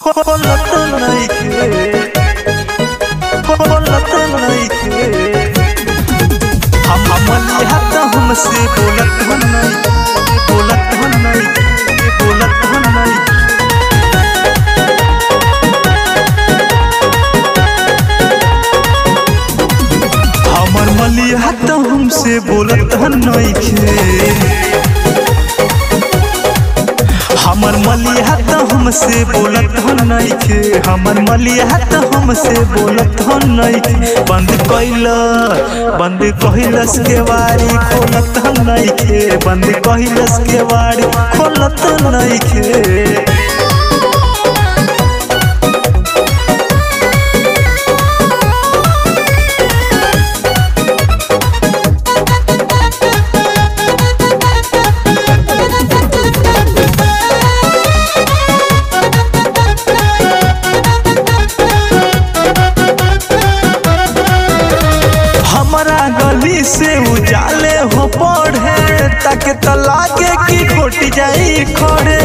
बोलत नइखे हमन हाथ हमसे बोलत नहीं हमर मलिया तो हमसे बोलत नइखे हमर मलिया तो हमसे बोलत नइखे हमर मलिया तो हमसे बोलत नइखे बंद कइलस के वारी खोलत नइखे बंद कइलस के वारी खोलत नइखे। गली से उजाले हो पढ़े ताके तलाके की खोट जाई खड़े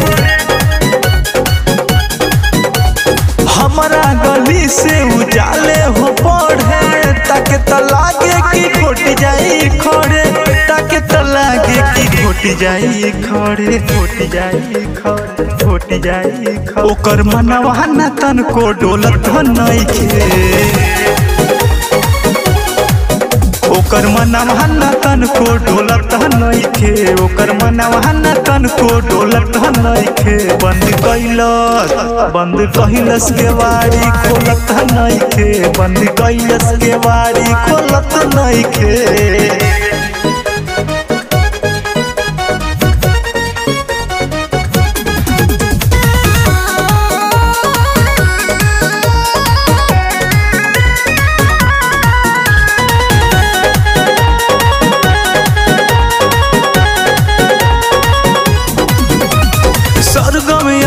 हमारा गली से उजाले हो पढ़े ताके तलाके की खोट जाई खड़े ताके तलाके की खोट जाई खड़े ओकर मनवा ना तन को डोलत नइखे ओकर मनवा न तन को डोलत नइखे ओकर मनवा न तन को डोलत नइखे बंद कइलस के वारी खोलत नइखे बंद कइलस के वारी खोलत नइखे।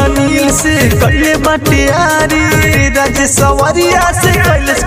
अनिल से कैले बटियारी राज सवरिया से कैलस